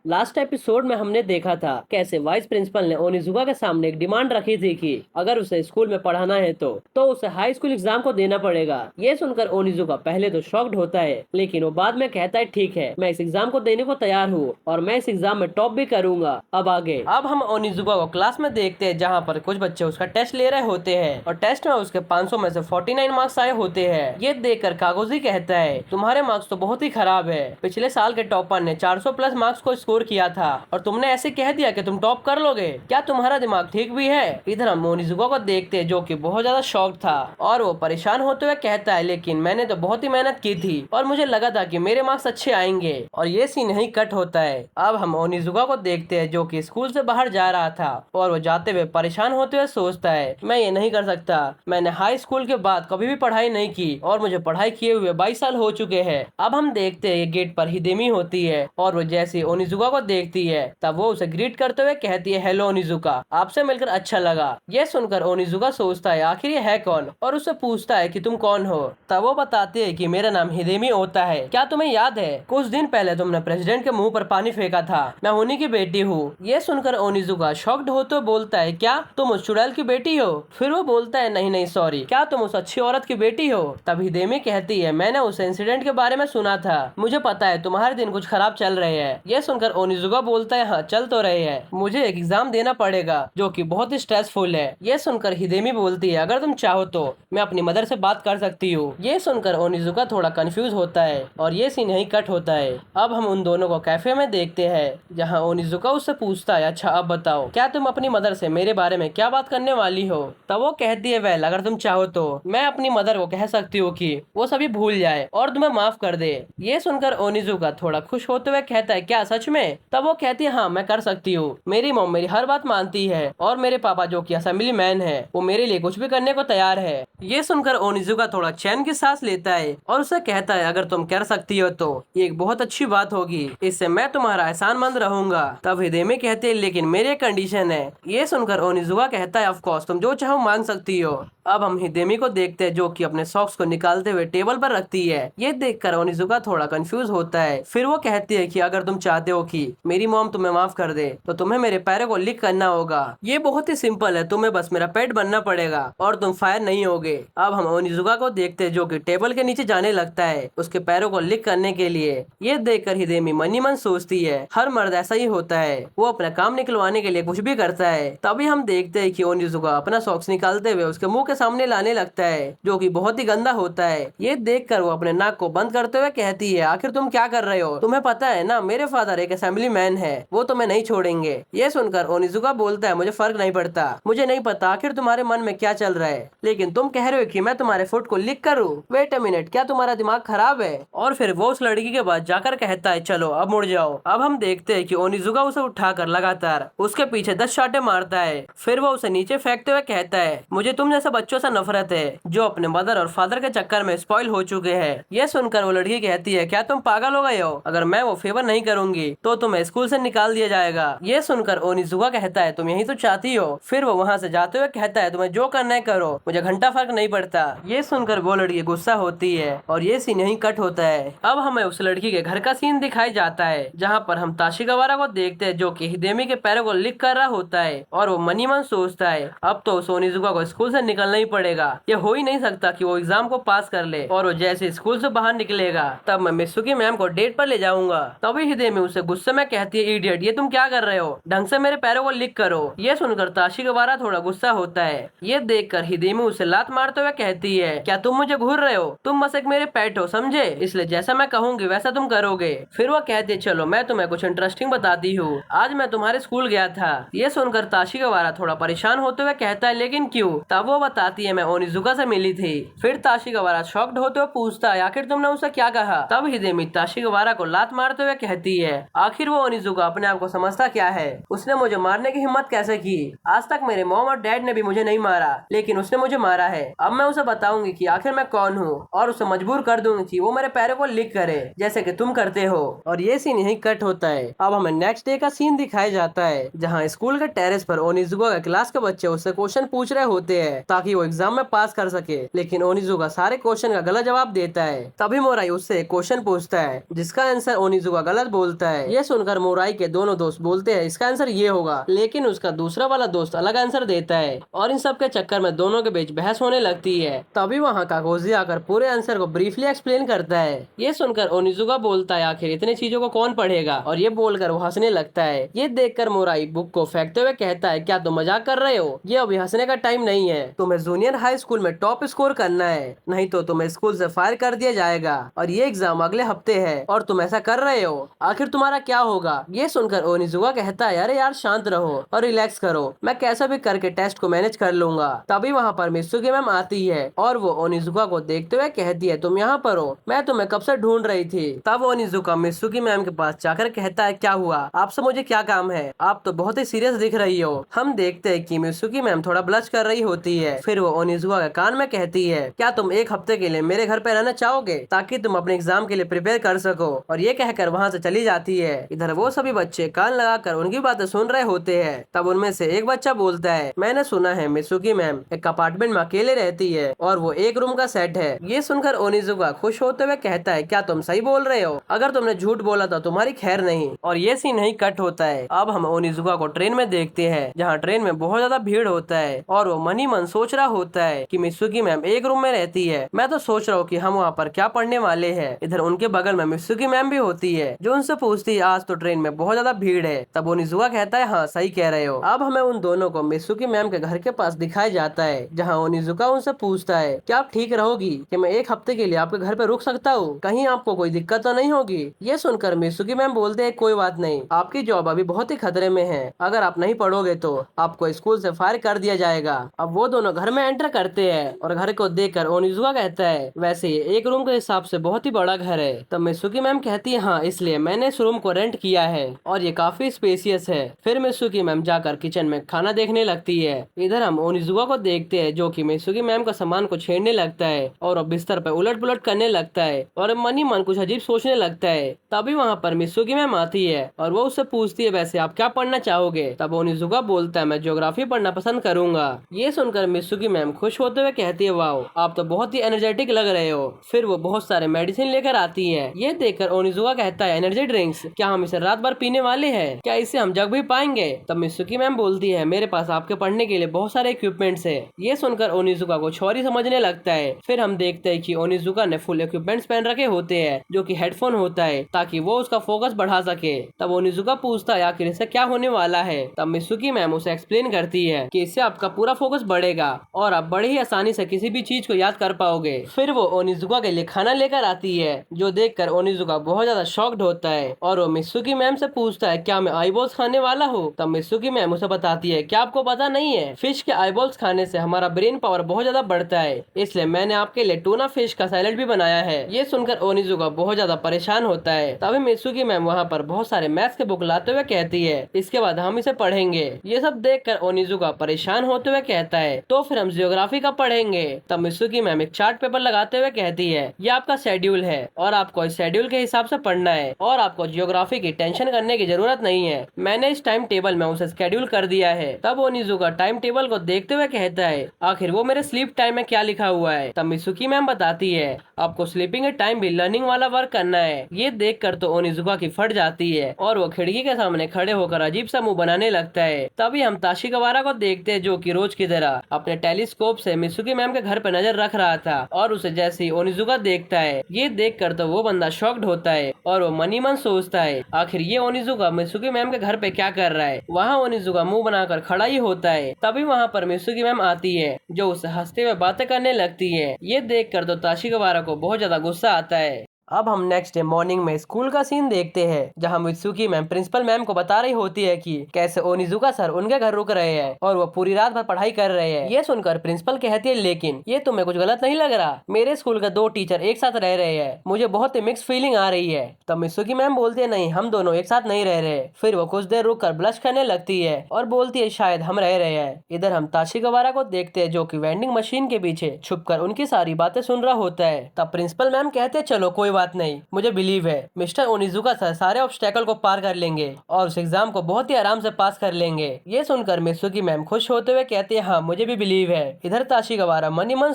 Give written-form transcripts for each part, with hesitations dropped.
Last episode में हमने देखा था कैसे वाइस प्रिंसिपल ने ओनिजुका के सामने एक डिमांड रखी थी कि अगर उसे स्कूल में पढ़ाना है तो उसे हाई स्कूल एग्जाम को देना पड़ेगा। ये सुनकर ओनिजुका पहले तो शॉक्ड होता है, लेकिन वो बाद में कहता है ठीक है, मैं इस एग्जाम को देने को तैयार हूँ और मैं इस एग्जाम में टॉप भी करूंगा। अब हम ओनिजुका को क्लास में देखते हैं जहाँ पर कुछ बच्चे उसका टेस्ट ले रहे होते हैं और टेस्ट में उसके 500 में से 49 मार्क्स आए होते हैं। ये देखकर कागोजी कहता है तुम्हारे मार्क्स तो बहुत ही खराब है, पिछले साल के टॉपर ने 400 प्लस मार्क्स को स्कोर किया था और तुमने ऐसे कह दिया कि तुम टॉप कर लोगे, क्या तुम्हारा दिमाग ठीक भी है? इधर हम ओनिजुका को देखते हैं जो कि बहुत ज्यादा शॉक था और वो परेशान होते हुए कहता है लेकिन मैंने तो बहुत ही मेहनत की थी और मुझे लगा था कि मेरे मार्क्स अच्छे आएंगे। और ये सीन यहीं कट होता है। अब हम ओनिजुका को देखते हैं जो कि स्कूल से बाहर जा रहा था और वो जाते हुए परेशान होते हुए सोचता है मैं ये नहीं कर सकता, मैंने हाई स्कूल के बाद कभी भी पढ़ाई नहीं की और मुझे पढ़ाई किए हुए 22 साल हो चुके हैं। अब हम देखते हैं गेट पर हिदेमी होती है और वो जैसे ओनिजुका को देखती है तब वो उसे ग्रीट करते हुए कहती है हेलो ओनिजुका, आपसे मिलकर अच्छा लगा। ये सुनकर ओनिजुका सोचता है आखिर ये है कौन और उससे पूछता है कि तुम कौन हो। तब वो बताती है कि मेरा नाम हिदेमी होता है, क्या तुम्हें याद है कुछ दिन पहले तुमने प्रेसिडेंट के मुंह पर पानी फेंका था, मैं उन्हीं की बेटी हूँ। ये सुनकर ओनिजुका शॉक्ड होते बोलता है क्या तुम उस चुड़ैल की बेटी हो? फिर वो बोलता है नहीं नहीं सॉरी, क्या तुम उस अच्छी औरत की बेटी हो? तब हिदेमी कहती है मैंने उस इंसिडेंट के बारे में सुना था, मुझे पता है तुम्हारे दिन कुछ खराब चल रहे हैं। ये सुनकर ओनिजुका बोलता है हाँ चल तो रहे हैं, मुझे एक एग्जाम देना पड़ेगा जो कि बहुत ही स्ट्रेसफुल है। ये सुनकर हिदेमी बोलती है अगर तुम चाहो तो मैं अपनी मदर से बात कर सकती हूँ। ये सुनकर ओनिजुका थोड़ा कंफ्यूज होता है और ये सीन यहीं कट होता है। अब हम उन दोनों को कैफे में देखते हैं जहाँ ओनिजुका उससे पूछता है अच्छा अब बताओ क्या तुम अपनी मदर से मेरे बारे में क्या बात करने वाली हो? तब वो कहती है वेल अगर तुम चाहो तो मैं अपनी मदर को कह सकती हूँ कि वो सभी भूल जाए और तुम्हें माफ कर दे। ये सुनकर ओनिजुका थोड़ा खुश होते हुए कहता है क्या सच में? तब वो कहती है हाँ मैं कर सकती हूँ, मेरी मॉम मेरी हर बात मानती है और मेरे पापा जो कि असेंबली मैन है वो मेरे लिए कुछ भी करने को तैयार है। ये सुनकर ओनिजुका थोड़ा चैन की सांस लेता है और उसे कहता है अगर तुम कर सकती हो तो ये एक बहुत अच्छी बात होगी, इससे मैं तुम्हारा एहसानमंद रहूंगा। तब हिदेमी कहते हैं लेकिन मेरी एक कंडीशन है। ये सुनकर ओनिजुका कहता है ऑफ कोर्स तुम जो चाहो मांग सकती हो। अब हम हिदेमी को देखते हैं जो कि अपने सॉक्स को निकालते हुए टेबल पर रखती है। ये देखकर ओनिजुका थोड़ा कंफ्यूज होता है। फिर वो कहती है कि अगर तुम चाहते हो कि मेरी मॉम तुम्हें माफ कर दे तो तुम्हें मेरे पैरों को लिक करना होगा। ये बहुत ही सिंपल है, तुम्हें बस मेरा पेट बनना पड़ेगा और तुम फायर नहीं होगे। अब हम ओनिजुका को देखते हैं जो कि टेबल के नीचे जाने लगता है उसके पैरों को लिक करने के लिए। ये देखकर हिदेमी मनी मन सोचती है हर मर्द ऐसा ही होता है, वो अपना काम निकलवाने के लिए कुछ भी करता है। तभी हम देखते हैं कि ओनिजुका अपना सॉक्स निकालते हुए उसके मुंह के सामने लाने लगता है जो कि बहुत ही गंदा होता है। ये देखकर वो अपने नाक को बंद करते हुए कहती है आखिर तुम क्या कर रहे हो? तुम्हें पता है ना मेरे फादर एक असेंबली मैन है, वो तुम्हें नहीं छोड़ेंगे। ये सुनकर ओनिजुका बोलता है मुझे फर्क नहीं पड़ता, मुझे नहीं पता आखिर तुम्हारे मन में क्या चल रहा है, लेकिन तुम कह रहे हो कि मैं तुम्हारे फुट को लिक करूं? वेट अ मिनट, क्या तुम्हारा दिमाग खराब है? और फिर वो उस लड़की के पास जाकर कहता है चलो अब मुड़ जाओ। अब हम देखते हैं कि ओनिजुका उसे उठाकर लगातार उसके पीछे 10 शाटे मारता है। फिर वो उसे नीचे फेंकते हुए कहता है मुझे तुम जैसे बच्चों से नफरत है जो अपने मदर और फादर के चक्कर में स्पॉइल हो चुके हैं। ये सुनकर वो लड़की कहती है क्या तुम पागल हो गए हो? अगर मैं वो फेवर नहीं करूंगी तो तुम्हें स्कूल से निकाल दिया जाएगा। ये सुनकर ओनिजुका कहता है तुम यही तो चाहती हो। फिर वो वहाँ से जाते हुए कहता है तुम्हें जो करना है करो, मुझे घंटा फर्क नहीं पड़ता। ये सुनकर वो लड़की गुस्सा होती है और ये सीन यहीं कट होता है। अब हमें उस लड़की के घर का सीन दिखाई जाता है जहाँ पर हम ताशिगावारा को देखते हैं जो कि हिदेमी के पैरों को लिक कर रहा होता है और वो मनी मन सोचता है अब तो उस ओनिजुका को स्कूल से निकलना ही पड़ेगा, ये हो ही नहीं सकता कि वो एग्जाम को पास कर ले। और वो जैसे स्कूल से बाहर निकलेगा तब मैं मित्सुकी मैम को डेट पर ले जाऊंगा। तभी हिदेमी उसे गुस्से में कहती है इडियट, ये तुम क्या कर रहे हो, ढंग से मेरे पैरों को लिक करो। ये सुनकर ताशिगावारा थोड़ा गुस्सा होता है। ये देखकर हिदेमी उसे लात मारते हुए कहती है क्या तुम मुझे घूर रहे हो? तुम बस एक मेरे पेट हो समझे, इसलिए जैसा मैं कहूंगी वैसा तुम करोगे। फिर वो कहती है चलो मैं तुम्हें कुछ इंटरेस्टिंग बताती हूँ, आज मैं तुम्हारे स्कूल गया था। ये सुनकर ताशिगावारा थोड़ा परेशान होते हुए कहता है लेकिन क्यों? तब वो बताती है मैं ओनिजुका से मिली थी। फिर ताशिगावारा शॉक्ड होते हुए पूछता है आखिर तुमने उसे क्या कहा? तब हिदेमी ताशिगावारा को लात मारते हुए कहती है आखिर वो ओनिजुका अपने आप को समझता क्या है, उसने मुझे मारने की हिम्मत कैसे की? आज तक मेरे मॉम और डैड ने भी मुझे नहीं मारा लेकिन उसने मुझे मारा है। अब मैं उसे बताऊंगी कि आखिर मैं कौन हूँ और उसे मजबूर कर दूंगी कि वो मेरे पैरों को लिक करे जैसे कि तुम करते हो। और ये सीन यहीं कट होता है। अब हमें नेक्स्ट डे का सीन दिखाया जाता है जहाँ स्कूल के टेरेस पर ओनिजुका के क्लास के बच्चे उससे क्वेश्चन पूछ रहे होते हैं ताकि वो एग्जाम में पास कर सके, लेकिन ओनिजुका सारे क्वेश्चन का गलत जवाब देता है। तभी मोराई उससे एक क्वेश्चन पूछता है जिसका आंसर ओनिजुका गलत बोलता है। ये सुनकर मोराई के दोनों दोस्त बोलते हैं इसका आंसर ये होगा, लेकिन उसका दूसरा वाला दोस्त अलग आंसर देता है और इन सब के चक्कर में दोनों के बीच बहस होने लगती है। तभी वहाँ काकोजी आकर पूरे आंसर को ब्रीफली एक्सप्लेन करता है। ये सुनकर ओनिजुका बोलता है आखिर इतने चीजों को कौन पढ़ेगा, और ये बोलकर वो हंसने लगता है। ये देखकर मोराई बुक को फेंकते हुए कहता है क्या तुम मजाक कर रहे हो, ये अभी हंसने का टाइम नहीं है। तुम्हें जूनियर हाई स्कूल में टॉप स्कोर करना है, नहीं तो तुम्हें स्कूल से फायर कर दिया जाएगा, और ये एग्जाम अगले हफ्ते है और तुम ऐसा कर रहे हो, आखिर तुम्हारा क्या होगा। ये सुनकर ओनिजुका कहता है अरे यार शांत रहो और रिलैक्स करो, मैं कैसा भी करके टेस्ट को मैनेज कर लूंगा। तभी वहाँ पर मित्सुकी मैम आती है और वो ओनिजुका को देखते हुए कहती है तुम यहाँ पर हो, मैं तुम्हें कब से ढूंढ रही थी। तब ओनिजुका मित्सुकी मैम के पास जाकर कहता है क्या हुआ, आपसे मुझे क्या काम है, आप तो बहुत ही सीरियस दिख रही हो। हम देखते हैं कि मित्सुकी मैम थोड़ा ब्लश कर रही होती है। फिर वो ओनिजुका के कान में कहती है क्या तुम एक हफ्ते के लिए मेरे घर पे रहना चाहोगे ताकि तुम अपने एग्जाम के लिए प्रिपेयर कर सको, और ये कहकर वहाँ से चली जाती है। इधर वो सभी बच्चे कान लगाकर उनकी बातें सुन रहे होते हैं। तब उनमें से एक बच्चा बोलता है मैंने सुना है मित्सुकी मैम एक अपार्टमेंट में अकेले रहती है और वो एक रूम का सेट है। ये सुनकर ओनिजुका खुश होते हुए कहता है क्या तुम सही बोल रहे हो, अगर तुमने झूठ बोला तो तुम्हारी खैर नहीं। और ये सीन नहीं कट होता है। अब हम ओनिजुका को ट्रेन में देखते हैं जहाँ ट्रेन में बहुत ज्यादा भीड़ होता है और वो मन ही मन सोच रहा होता है कि मित्सुकी मैम एक रूम में रहती है, मैं तो सोच रहा हूँ कि हम वहाँ पर क्या पढ़ने वाले हैं। इधर उनके बगल में मित्सुकी मैम भी होती है जो उनसे पूछती है आज तो ट्रेन में बहुत ज्यादा भीड़ है। तब ओनिजुका कहता है हाँ सही कह रहे हो। अब हमें उन दोनों को मित्सुकी मैम के घर के पास दिखाया जाता है जहाँ ओनिजुका उनसे पूछता है क्या आप ठीक रहोगी कि मैं एक हफ्ते के लिए आपके घर पे रुक सकता हूँ, कहीं आपको कोई दिक्कत तो नहीं होगी। ये सुनकर मित्सुकी मैम बोलते हैं कोई बात नहीं, आपकी जॉब अभी बहुत ही खतरे में है, अगर आप नहीं पढ़ोगे तो आपको स्कूल से फायर कर दिया जाएगा। अब वो दोनों घर में एंटर करते हैं और घर को देखकर ओनिजुका कहता है वैसे ये एक रूम के हिसाब से बहुत ही बड़ा घर है। तब मित्सुकी मैम कहती है हाँ इसलिए मैंने इस रूम को रेंट किया है और ये काफी स्पेसियस है। फिर मित्सुकी मैम जाकर किचन में खाना देखने लगती है। इधर हम ओनिजुका को देखते हैं जो कि मित्सुकी मैम का सामान को छेड़ने लगता है और बिस्तर पर उलट पुलट करने लगता है और मन ही मन कुछ अजीब सोचने लगता है। तभी वहाँ पर मित्सुकी मैम आती है और वो उससे पूछती है वैसे आप क्या पढ़ना चाहोगे। तब ओनिजुका बोलता है मैं ज्योग्राफी पढ़ना पसंद करूंगा। ये सुनकर मित्सुकी मैम खुश होते हुए कहती है वाह आप तो बहुत ही एनर्जेटिक लग रहे हो। फिर वो बहुत सारे मेडिसिन लेकर आती है। ये देखकर ओनिजुका कहता है एनर्जी ड्रिंक्स, क्या हम इसे रात भर पीने वाले हैं, क्या इसे हम जग भी पाएंगे। तब मित्सुकी मैम बोलती है मेरे पास आपके पढ़ने के लिए बहुत सारे इक्विपमेंट्स है। ये सुनकर ओनिजुका को छोरी समझने लगता है। फिर हम देखते हैं कि ओनिजुका ने फुल इक्विपमेंट्स पहन रखे होते हैं जो कि हेडफोन होता है ताकि वो उसका फोकस बढ़ा सके। तब ओनिजुका पूछता है आखिर इससे क्या होने वाला है। तब मित्सुकी मैम उसे एक्सप्लेन करती है कि इससे आपका पूरा फोकस बढ़ेगा और आप बड़ी ही आसानी से किसी भी चीज को याद कर पाओगे। फिर वो ओनिजुका के लिए खाना लेकर आती है जो देखकर ओनिजुका बहुत ज्यादा शॉक्ड होता है और वो मित्सुकी मैम से पूछता है क्या मैं आईबॉल्स खाने वाला हूँ। तब मित्सुकी मैम उसे बताती है क्या आपको पता नहीं है फिश के आईबॉल्स खाने से हमारा ब्रेन पावर बहुत ज्यादा बढ़ता है, इसलिए मैंने आपके लिए टूना फिश का सैलेड भी बनाया है। ये सुनकर ओनिजुका बहुत ज्यादा परेशान होता है। तभी मित्सुकी मैम वहाँ पर बहुत सारे मैथ्स के बुक लाते हुए कहती है इसके बाद हम इसे पढ़ेंगे। ये सब देखकर ओनिजुका परेशान होते हुए कहता है तो फिर हम जियोग्राफी का पढ़ेंगे। तब मित्सुकी मैम एक चार्ट पेपर लगाते हुए कहती है ये आपका शेड्यूल है और आपको इस शेड्यूल के हिसाब से पढ़ना है और आपको जियोग्राफी की टेंशन करने की जरूरत नहीं है, मैंने इस टाइम टेबल में उसे शेड्यूल कर दिया है। तब ओनिजुका टाइम टेबल को देखते हुए कहता है आखिर वो मेरे स्लीप टाइम में क्या लिखा हुआ है। तब मित्सुकी मैम बताती है आपको स्लीपिंग टाइम भी लर्निंग वाला वर्क करना है। ये देखकर तो ओनिजुका की फट जाती है और वो खिड़की के सामने खड़े होकर अजीब सा मुंह बनाने लगता है। तभी हम ताशिकावारा को देखते हैं जो कि रोज की तरह अपने टेलीस्कोप से मित्सुकी मैम के घर पर नजर रख रहा था और उसे जैसे ही ओनिजुका देखता है ये देखकर तो वो बंदा शॉक्ड होता है और वो मन ही मन सोचता है आखिर ये ओनिजुका मित्सुकी मैम के घर पे क्या कर रहा है। वहाँ ओनिजुका मुंह बनाकर खड़ा ही होता है। तभी वहाँ पर मित्सुकी मैम आती है जो उससे हंसते हुए बातें करने लगती है। ये देखकर तो ताशिकावारा को बहुत ज्यादा गुस्सा आता है। अब हम नेक्स्ट डे मॉर्निंग में स्कूल का सीन देखते हैं जहां मित्सुकी मैम प्रिंसिपल मैम को बता रही होती है कि कैसे ओनिजुका सर उनके घर रुक रहे हैं और वो पूरी रात भर पढ़ाई कर रहे हैं। ये सुनकर प्रिंसिपल कहती है लेकिन ये तुम्हें कुछ गलत नहीं लग रहा, मेरे स्कूल के 2 टीचर एक साथ रह रहे हैं, मुझे बहुत ही मिक्स फीलिंग आ रही है। तब मित्सुकी मैम बोलती है नहीं हम दोनों एक साथ नहीं रह रहे। फिर वो कुछ देर रुक कर ब्लश करने लगती है और बोलती है शायद हम रह रहे हैं। इधर हम ताशिकावारा को देखते हैं जो कि वेंडिंग मशीन के पीछे छुपकर उनकी सारी बातें सुन रहा होता है। तब प्रिंसिपल मैम कहते हैं चलो कोई बात नहीं, मुझे बिलीव है मिस्टर ओनिजुका सर सारे ऑब्स्टेकल को पार कर लेंगे और उस एग्जाम को बहुत ही आराम से पास कर लेंगे। ये सुनकर मित्सुकी मैम खुश होते हुए कहती है, हाँ मुझे भी बिलीव है। इधर ताशिगावारा मन ही मन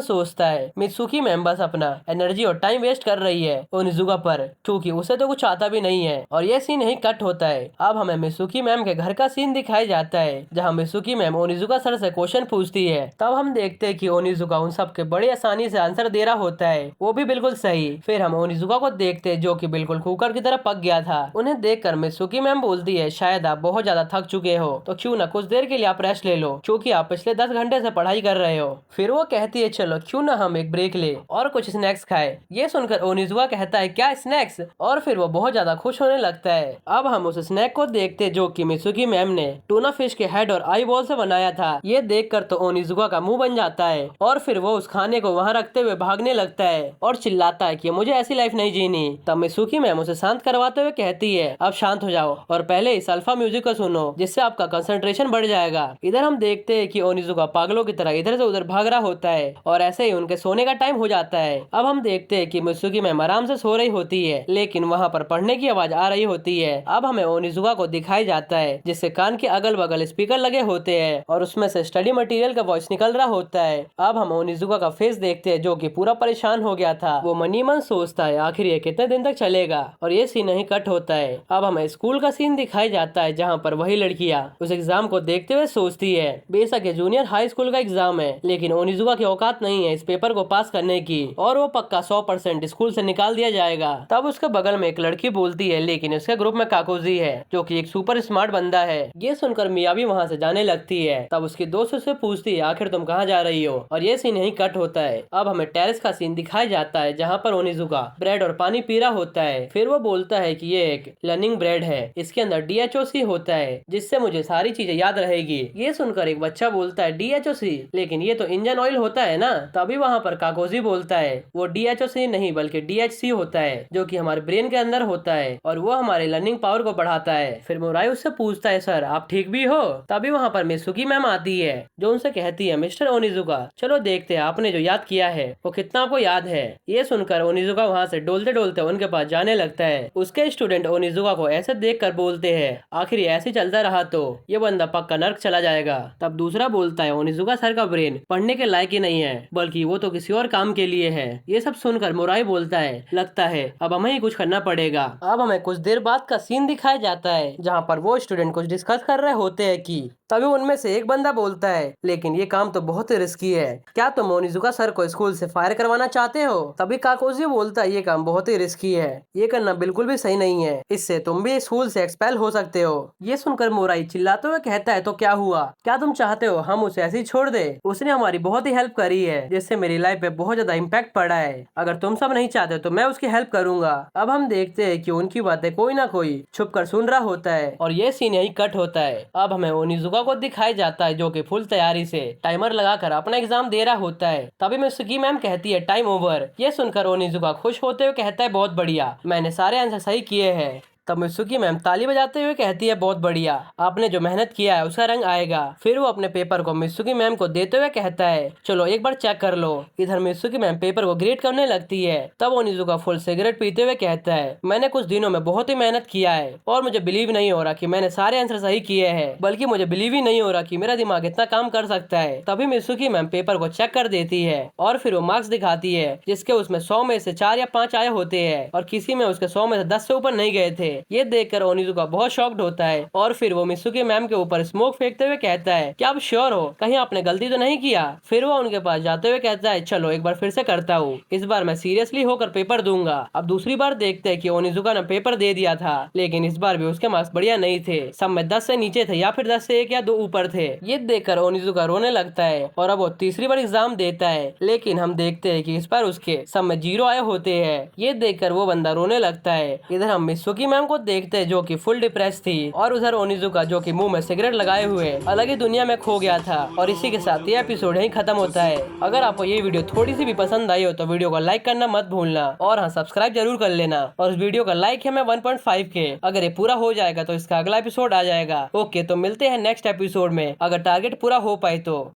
सोचता है मित्सुकी मैम बस अपना एनर्जी और टाइम वेस्ट कर रही है ओनिजुका पर, क्योंकि उसे तो कुछ आता भी नहीं है। और ये सीन यही कट होता है। अब हमें मित्सुकी मैम के घर का सीन दिखाया जाता है, जहाँ मित्सुकी मैम ओनिजुका सर से क्वेश्चन पूछती है। तब हम देखते हैं कि ओनिजुका उन सबके बड़ी आसानी से आंसर दे रहा होता है, वो भी बिल्कुल सही। फिर हम ओनिजुका को देखते हैं जो कि बिल्कुल कुकर की तरह पक गया था। उन्हें देखकर मित्सुकी मैम बोलती है, शायद आप बहुत ज्यादा थक चुके हो, तो क्यों ना कुछ देर के लिए आप रेस्ट ले लो, क्योंकि आप पिछले 10 घंटे से पढ़ाई कर रहे हो। फिर वो कहती है, चलो क्यों ना हम एक ब्रेक ले और कुछ स्नैक्स खाए। ये सुनकर ओनिजुका कहता है, क्या स्नैक्स? और फिर वो बहुत ज्यादा खुश होने लगता है। अब हम उस स्नैक को देखते जो कि मित्सुकी मैम ने टूना फिश के हेड और आई बॉल से बनाया था। ये देखकर तो ओनिजुका का मुंह बन जाता है और फिर वो उस खाने को वहाँ रखते हुए भागने लगता है और चिल्लाता है कि मुझे ऐसी लाइफ नहीं जीनी। तब मित्सुकी मैम उसे शांत करवाते हुए कहती है, अब शांत हो जाओ और पहले इस अल्फा म्यूजिक को सुनो, जिससे आपका कंसंट्रेशन बढ़ जाएगा। इधर हम देखते हैं कि ओनिजुका पागलों की तरह इधर से उधर भाग रहा होता है और ऐसे ही उनके सोने का टाइम हो जाता है। अब हम देखते हैं कि मित्सुकी मैम आराम से सो रही होती है, लेकिन वहाँ पर पढ़ने की आवाज आ रही होती है। अब हमें ओनिजुका को दिखाई जाता है, जिससे कान के अगल बगल स्पीकर लगे होते हैं और उसमें से स्टडी मटेरियल का वॉइस निकल रहा होता है। अब हम ओनिजुका का फेस देखते हैं, जो कि पूरा परेशान हो गया था। वो मन ही मन सोचता है आखिर ये कितने दिन तक चलेगा, और ये सीन नहीं कट होता है। अब हमें स्कूल का सीन दिखाई जाता है, जहाँ पर वही लड़कियाँ उस एग्जाम को देखते हुए सोचती है, बेशक ये जूनियर हाई स्कूल का एग्जाम है, लेकिन ओनिजुका की औकात नहीं है इस पेपर को पास करने की, और वो पक्का 100% स्कूल से निकाल दिया जाएगा। तब उसके बगल में एक लड़की बोलती है, लेकिन उसके ग्रुप में काकोजी है, जो कि एक सुपर स्मार्ट बंदा है। ये सुनकर मिया भी वहाँ से जाने लगती है। तब उसकी दोस्त उससे पूछती है, आखिर तुम कहाँ जा रही हो? और ये सीन यहीं कट होता है। अब हमें टेरेस का सीन दिखाया जाता है, जहाँ पर ओनिजुका ब्रेड और पानी पी रहा होता है। फिर वो बोलता है कि ये एक लर्निंग ब्रेड है, इसके अंदर DHOC होता है, जिससे मुझे सारी चीजें याद रहेगी। ये सुनकर एक बच्चा बोलता है, DHOC? लेकिन ये तो इंजन ऑयल होता है ना। तभी वहाँ पर काकोजी बोलता है, वो DHOC नहीं बल्कि DHC होता है, जो कि हमारे ब्रेन के अंदर होता है और वो हमारे लर्निंग पावर को बढ़ाता है। फिर मोराई उससे पूछता है, सर आप ठीक भी हो? तभी वहाँ पर मित्सुकी मैम आती है, जो उनसे कहती है, मिस्टर ओनिजुका चलो देखते हैं आपने जो याद किया है वो कितना आपको याद है। ये सुनकर ओनिजुका वहाँ से डोलते डोलते उनके पास जाने लगता है। उसके स्टूडेंट ओनिजुका को ऐसे देखकर बोलते हैं, आखिर ये ऐसे चलता रहा तो ये बंदा पक्का नर्क चला जाएगा। तब दूसरा बोलता है, ओनिजुका सर का ब्रेन पढ़ने के लायक ही नहीं है, बल्कि वो तो किसी और काम के लिए है। ये सब सुनकर मोराई बोलता है, लगता है अब हमें ही कुछ करना पड़ेगा। अब हमें कुछ देर बाद का सीन दिखाया जाता है, जहाँ पर वो स्टूडेंट कुछ डिस्कस कर रहे होते हैं कि तभी उनमें से एक बंदा बोलता है, लेकिन ये काम तो बहुत ही रिस्की है, क्या तुम ओनिजुका सर को स्कूल से फायर करवाना चाहते हो? तभी काकोजी बोलता है, ये काम बहुत ही रिस्की है, ये करना बिल्कुल भी सही नहीं है, इससे तुम भी स्कूल से एक्सपेल हो सकते हो। ये सुनकर मोराई चिल्लाते हुए कहता है, तो क्या हुआ? क्या तुम चाहते हो हम उसे ऐसे ही छोड़ दे? उसने हमारी बहुत ही हेल्प करी है, जिससे मेरी लाइफ पे बहुत ज्यादा इम्पैक्ट पड़ा है। अगर तुम सब नहीं चाहते तो मैं उसकी हेल्प करूंगा। अब हम देखते हैं कि उनकी बातें कोई ना कोई छुप कर सुन रहा होता है और ये सीन यही कट होता है। अब हमें ओनिजुका को दिखाया जाता है, जो कि फुल तैयारी से टाइमर लगाकर अपना एग्जाम दे रहा होता है। तभी मित्सुकी मैम कहती है, टाइम ओवर। ये सुनकर ओनिजुका खुश होते हुए कहता है, बहुत बढ़िया, मैंने सारे आंसर सही किए हैं। तब मित्सुकी मैम ताली बजाते हुए कहती है, बहुत बढ़िया, आपने जो मेहनत किया है उसका रंग आएगा। फिर वो अपने पेपर को मित्सुकी मैम को देते हुए कहता है, चलो एक बार चेक कर लो। इधर मित्सुकी मैम पेपर को ग्रेड करने लगती है। तब ओनिजुका फुल सिगरेट पीते हुए कहता है, मैंने कुछ दिनों में बहुत ही मेहनत किया है और मुझे बिलीव नहीं हो रहा कि मैंने सारे आंसर सही किए हैं, बल्कि मुझे बिलीव ही नहीं हो रहा कि मेरा दिमाग इतना काम कर सकता है। तभी मित्सुकी मैम पेपर को चेक कर देती है और फिर वो मार्क्स दिखाती है, जिसके उसमें 100 में से 4 या 5 आए होते हैं और किसी में उसके 100 में से 10 से ऊपर नहीं गए थे। ये देखकर ओनिजुका बहुत शॉक्ड होता है और फिर वो मित्सुकी मैम के ऊपर स्मोक फेंकते हुए कहता है, क्या आप श्योर हो, कहीं आपने गलती तो नहीं किया? फिर वो उनके पास जाते हुए कहता है, चलो एक बार फिर से करता हूँ, इस बार मैं सीरियसली होकर पेपर दूंगा। अब दूसरी बार देखते हैं कि ओनिजुका ने पेपर दे दिया था, लेकिन इस बार भी उसके मार्क्स बढ़िया नहीं थे, सब में 10 से नीचे थे या फिर 10 से 1 या 2 ऊपर थे। ये देखकर ओनिजुका रोने लगता है और अब वो तीसरी बार एग्जाम देता है, लेकिन हम देखते हैं कि इस बार उसके सब में 0 आए होते हैं। ये देखकर वो बंदा रोने लगता है। इधर हम मित्सुकी मैम को देखते हैं, जो कि फुल डिप्रेस थी, और उधर ओनिजुका जो कि मुंह में सिगरेट लगाए हुए अलग ही दुनिया में खो गया था। और इसी के साथ ये एपिसोड यहीं खत्म होता है। अगर आपको ये वीडियो थोड़ी सी भी पसंद आई हो तो वीडियो को लाइक करना मत भूलना, और हाँ सब्सक्राइब जरूर कर लेना। और इस वीडियो का लाइक है मैं 1.5 के, अगर ये पूरा हो जाएगा तो इसका अगला एपिसोड आ जाएगा। ओके, तो मिलते हैं नेक्स्ट एपिसोड में, अगर टारगेट पूरा हो पाए तो।